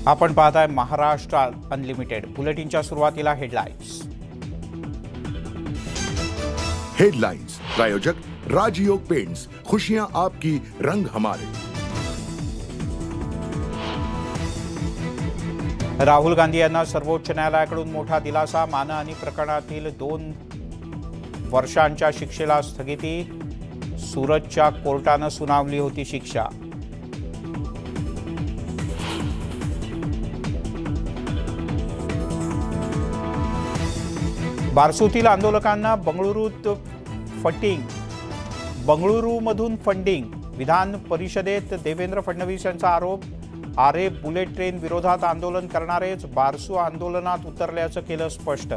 आपण पाहताय महाराष्ट्र अनलिमिटेड। बुलेटिनच्या सुरुवातीला हेडलाइन्स। हेडलाइन्स प्रायोजक राजयोग पेंट्स, खुशियां आपकी, रंग हमारे। राहुल गांधी यांना सर्वोच्च न्यायालयाकडून मोठा दिलासा। मानहानी प्रकरणातील 2 वर्षांच्या शिक्षेला स्थगिती। सुरतच्या कोर्टाने सुनावली होती शिक्षा। बारसूतील आंदोलकांना बंगळुरूमधून फंडिंग। विधान परिषदेत देवेंद्र फडणवीस यांचा आरोप। आरे बुलेट ट्रेन विरोधात आंदोलन करणारेच बारसू आंदोलनात उतरल्याचं केलं स्पष्ट।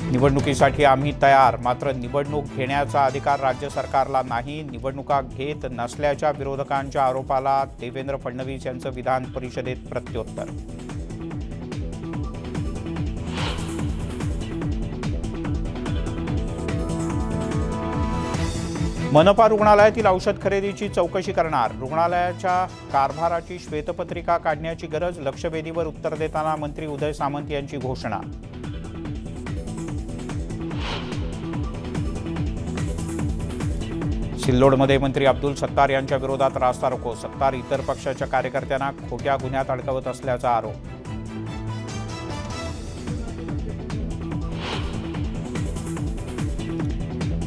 निवडणुकीसाठी आम्ही तयार, मात्र निवडणूक घेण्याचा अधिकार राज्य सरकारला नाही। निवडणुका घेत नसल्याच्या विरोधकांच्या आरोपाला देवेंद्र फडणवीस यांचं विधान परिषदेत प्रत्युत्तर। मनपा रुग्णालयातील औषध खरेदीची चौकशी करणार। रुग्णालयाच्या कारभाराची श्वेतपत्रिका काढण्याची गरज। लक्षवेधीवर उत्तर देताना मंत्री उदय सामंत यांची घोषणा। सिल्लोडमध्ये मंत्री अब्दुल सत्तार यांच्या विरोधात रास्ता रोको। सत्तार इतर पक्षाच्या कार्यकर्त्यांना खोट्या गुन्ह्यात अडकवत असल्याचा आरोप।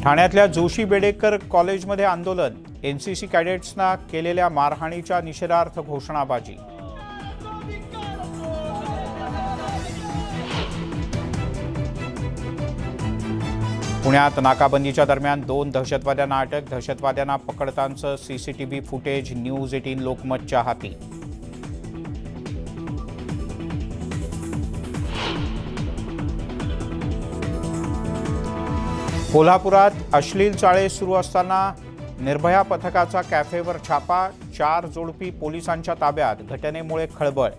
ठाण्यातल्या जोशी बेडेकर कॉलेजमध्ये आंदोलन। एनसीसी कॅडेट्सना केलेल्या मारहाणीच्या निषेधार्थ घोषणाबाजी। पुण्यात नाकाबंदीच्या दरम्यान 2 दहशतवाद्यांना अटक। दहशतवाद्यांना पकडतानाचं सीसीटीव्ही फुटेज न्यूज 18 लोकमतच्या हाती। कोल्हापुरात अश्लील चाळे सुरू असताना निर्भया पथकाचा कॅफेवर छापा। 4 जोडपी पोलिसांच्या ताब्यात। घटनेमुळे खळबळ।